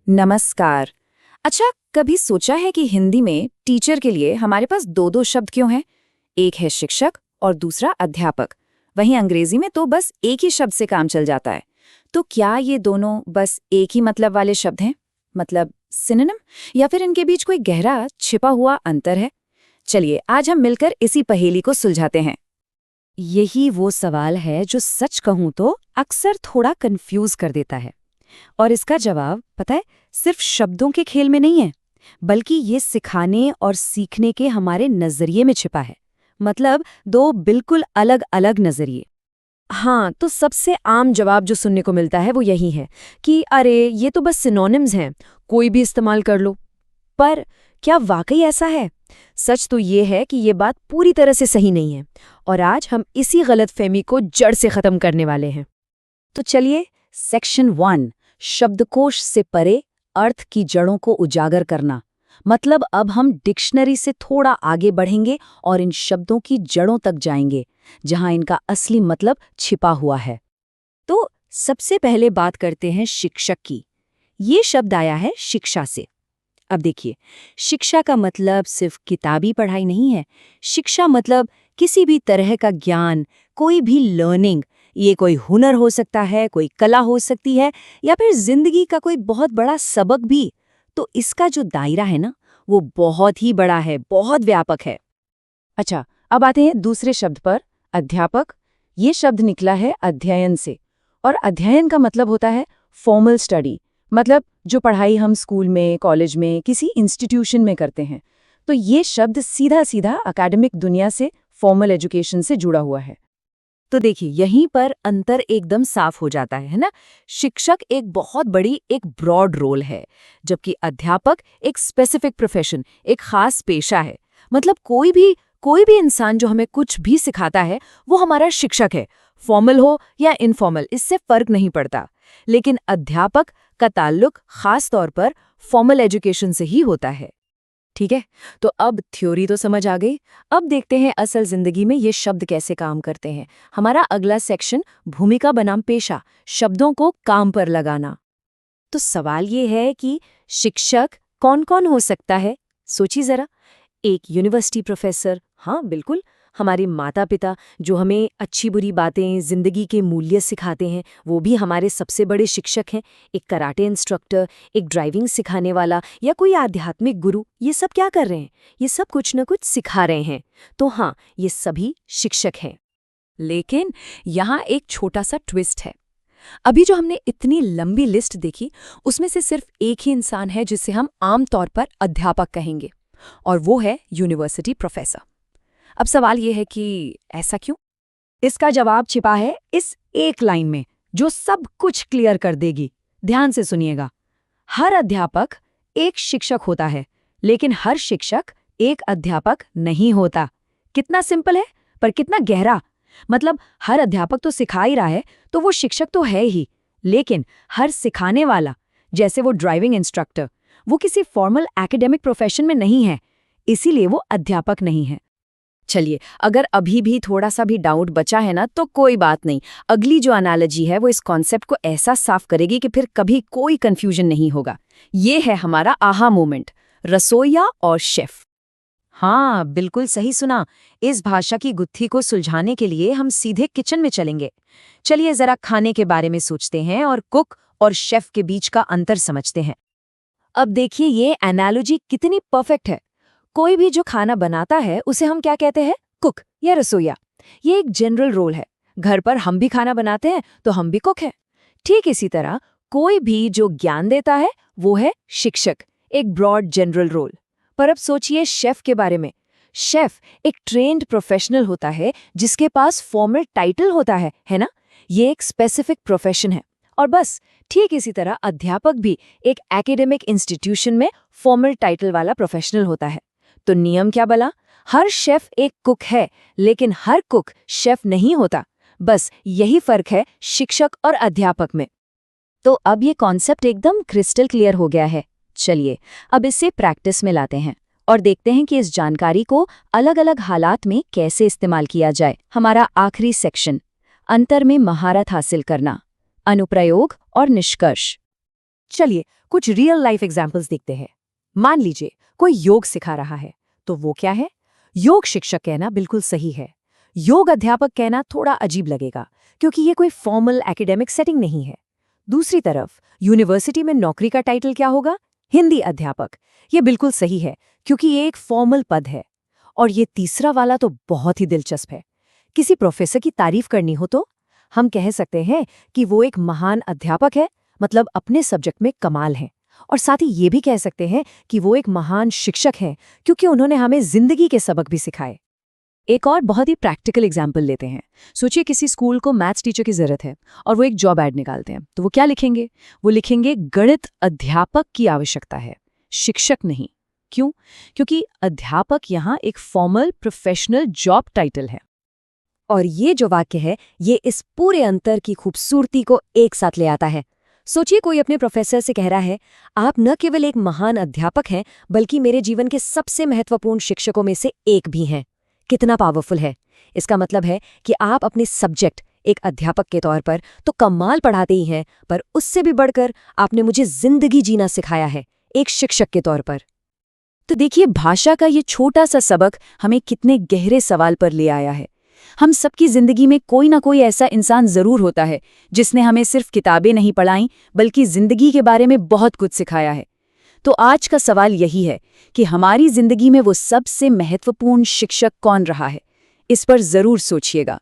नमस्कार। अच्छा, कभी सोचा है कि हिंदी में टीचर के लिए हमारे पास दो दो शब्द क्यों हैं? एक है शिक्षक और दूसरा अध्यापक। वहीं अंग्रेजी में तो बस एक ही शब्द से काम चल जाता है। तो क्या ये दोनों बस एक ही मतलब वाले शब्द हैं? मतलब सिनोनिम, या फिर इनके बीच कोई गहरा छिपा हुआ अंतर है? चलिए आज हम मिलकर इसी पहेली को सुलझाते हैं। यही वो सवाल है जो सच कहूं तो अक्सर थोड़ा कंफ्यूज कर देता है। और इसका जवाब पता है, सिर्फ शब्दों के खेल में नहीं है, बल्कि ये सिखाने और सीखने के हमारे नजरिए में छिपा है। मतलब दो बिल्कुल अलग अलग नजरिए। हाँ, तो सबसे आम जवाब जो सुनने को मिलता है वो यही है कि अरे ये तो बस सिनोनिम्स हैं, कोई भी इस्तेमाल कर लो। पर क्या वाकई ऐसा है? सच तो ये है कि ये बात पूरी तरह से सही नहीं है, और आज हम इसी गलतफहमी को जड़ से खत्म करने वाले हैं। तो चलिए, सेक्शन 1, शब्दकोश से परे अर्थ की जड़ों को उजागर करना। मतलब अब हम डिक्शनरी से थोड़ा आगे बढ़ेंगे और इन शब्दों की जड़ों तक जाएंगे, जहां इनका असली मतलब छिपा हुआ है। तो सबसे पहले बात करते हैं शिक्षक की। ये शब्द आया है शिक्षा से। अब देखिए, शिक्षा का मतलब सिर्फ किताबी पढ़ाई नहीं है। शिक्षा मतलब किसी भी तरह का ज्ञान, कोई भी लर्निंग। ये कोई हुनर हो सकता है, कोई कला हो सकती है, या फिर जिंदगी का कोई बहुत बड़ा सबक भी। तो इसका जो दायरा है ना, वो बहुत ही बड़ा है, बहुत व्यापक है। अच्छा, अब आते हैं दूसरे शब्द पर, अध्यापक। ये शब्द निकला है अध्ययन से, और अध्ययन का मतलब होता है फॉर्मल स्टडी। मतलब जो पढ़ाई हम स्कूल में, कॉलेज में, किसी इंस्टीट्यूशन में करते हैं। तो ये शब्द सीधा सीधा एकेडमिक दुनिया से, फॉर्मल एजुकेशन से जुड़ा हुआ है। तो देखिए, यहीं पर अंतर एकदम साफ हो जाता है ना? शिक्षक एक बहुत बड़ी, एक ब्रॉड रोल है, जबकि अध्यापक एक स्पेसिफिक प्रोफेशन, एक खास पेशा है। मतलब कोई भी इंसान जो हमें कुछ भी सिखाता है, वो हमारा शिक्षक है। फॉर्मल हो या इनफॉर्मल, इससे फर्क नहीं पड़ता। लेकिन अध्यापक का ताल्लुक खास तौर पर फॉर्मल एजुकेशन से ही होता है। ठीक है, तो अब थ्योरी तो समझ आ गई। अब देखते हैं असल जिंदगी में ये शब्द कैसे काम करते हैं। हमारा अगला सेक्शन, भूमिका बनाम पेशा, शब्दों को काम पर लगाना। तो सवाल ये है कि शिक्षक कौन कौन हो सकता है? सोचिए जरा। एक यूनिवर्सिटी प्रोफेसर, हाँ बिल्कुल, हमारे माता पिता जो हमें अच्छी बुरी बातें, जिंदगी के मूल्य सिखाते हैं, वो भी हमारे सबसे बड़े शिक्षक हैं। एक कराटे इंस्ट्रक्टर, एक ड्राइविंग सिखाने वाला, या कोई आध्यात्मिक गुरु, ये सब क्या कर रहे हैं? ये सब कुछ न कुछ सिखा रहे हैं। तो हाँ, ये सभी शिक्षक हैं। लेकिन यहाँ एक छोटा सा ट्विस्ट है। अभी जो हमने इतनी लंबी लिस्ट देखी, उसमें से सिर्फ एक ही इंसान है जिसे हम आमतौर पर अध्यापक कहेंगे, और वो है यूनिवर्सिटी प्रोफेसर। अब सवाल ये है कि ऐसा क्यों? इसका जवाब छिपा है इस एक लाइन में, जो सब कुछ क्लियर कर देगी। ध्यान से सुनिएगा। हर अध्यापक एक शिक्षक होता है, लेकिन हर शिक्षक एक अध्यापक नहीं होता। कितना सिंपल है, पर कितना गहरा। मतलब हर अध्यापक तो सिखा ही रहा है, तो वो शिक्षक तो है ही। लेकिन हर सिखाने वाला, जैसे वो ड्राइविंग इंस्ट्रक्टर, वो किसी फॉर्मल एकेडमिक प्रोफेशन में नहीं है, इसीलिए वो अध्यापक नहीं है। चलिए, अगर अभी भी थोड़ा सा भी डाउट बचा है ना, तो कोई बात नहीं। अगली जो एनालॉजी है वो इस कॉन्सेप्ट को ऐसा साफ करेगी कि फिर कभी कोई कंफ्यूजन नहीं होगा। ये है हमारा आहा मोमेंट, रसोइया और शेफ। हाँ, बिल्कुल सही सुना। इस भाषा की गुत्थी को सुलझाने के लिए हम सीधे किचन में चलेंगे। चलिए जरा खाने के बारे में सोचते हैं और कुक और शेफ के बीच का अंतर समझते हैं। अब देखिए, ये एनालॉजी कितनी परफेक्ट है। कोई भी जो खाना बनाता है उसे हम क्या कहते हैं? कुक या रसोइया। ये एक जनरल रोल है। घर पर हम भी खाना बनाते हैं तो हम भी कुक हैं। ठीक इसी तरह कोई भी जो ज्ञान देता है वो है शिक्षक, एक ब्रॉड जनरल रोल। पर अब सोचिए शेफ के बारे में। शेफ एक ट्रेन्ड प्रोफेशनल होता है जिसके पास फॉर्मल टाइटल होता है ना? ये एक स्पेसिफिक प्रोफेशन है। और बस ठीक इसी तरह अध्यापक भी एक एकेडमिक इंस्टीट्यूशन में फॉर्मल टाइटल वाला प्रोफेशनल होता है। तो नियम क्या बला? हर शेफ एक कुक है, लेकिन हर कुक शेफ नहीं होता। बस यही फर्क है शिक्षक और अध्यापक में। तो अब ये कॉन्सेप्ट एकदम क्रिस्टल क्लियर हो गया है। चलिए अब इसे प्रैक्टिस में लाते हैं और देखते हैं कि इस जानकारी को अलग-अलग हालात में कैसे इस्तेमाल किया जाए। हमारा आखिरी सेक्शन, अंतर में महारत हासिल करना, अनुप्रयोग और निष्कर्ष। चलिए कुछ रियल लाइफ एग्जाम्पल्स देखते हैं। मान लीजिए कोई योग सिखा रहा है, तो वो क्या है? योग शिक्षक कहना बिल्कुल सही है। योग अध्यापक कहना थोड़ा अजीब लगेगा, क्योंकि ये कोई फॉर्मल एकेडमिक सेटिंग नहीं है। दूसरी तरफ यूनिवर्सिटी में नौकरी का टाइटल क्या होगा? हिंदी अध्यापक। ये बिल्कुल सही है, क्योंकि ये एक फॉर्मल पद है। और ये तीसरा वाला तो बहुत ही दिलचस्प है। किसी प्रोफेसर की तारीफ करनी हो तो हम कह सकते हैं कि वो एक महान अध्यापक है, मतलब अपने सब्जेक्ट में कमाल है। और साथ ही ये भी कह सकते हैं कि वो एक महान शिक्षक हैं, क्योंकि उन्होंने हमें जिंदगी के सबक भी सिखाए। एक और बहुत ही प्रैक्टिकल एग्जाम्पल लेते हैं। सोचिए किसी स्कूल को मैथ्स टीचर की जरूरत है और वो एक जॉब एड निकालते हैं, तो वो क्या लिखेंगे? वो लिखेंगे गणित अध्यापक की आवश्यकता है, शिक्षक नहीं। क्यों? क्योंकि अध्यापक यहाँ एक फॉर्मल प्रोफेशनल जॉब टाइटल है। और ये जो वाक्य है, ये इस पूरे अंतर की खूबसूरती को एक साथ ले आता है। सोचिए कोई अपने प्रोफेसर से कह रहा है, आप न केवल एक महान अध्यापक हैं, बल्कि मेरे जीवन के सबसे महत्वपूर्ण शिक्षकों में से एक भी हैं। कितना पावरफुल है! इसका मतलब है कि आप अपने सब्जेक्ट एक अध्यापक के तौर पर तो कमाल पढ़ाते ही हैं, पर उससे भी बढ़कर आपने मुझे जिंदगी जीना सिखाया है, एक शिक्षक के तौर पर। तो देखिए, भाषा का ये छोटा सा सबक हमें कितने गहरे सवाल पर ले आया है। हम सबकी जिंदगी में कोई ना कोई ऐसा इंसान जरूर होता है जिसने हमें सिर्फ किताबें नहीं पढ़ाईं, बल्कि जिंदगी के बारे में बहुत कुछ सिखाया है। तो आज का सवाल यही है कि हमारी जिंदगी में वो सबसे महत्वपूर्ण शिक्षक कौन रहा है? इस पर जरूर सोचिएगा।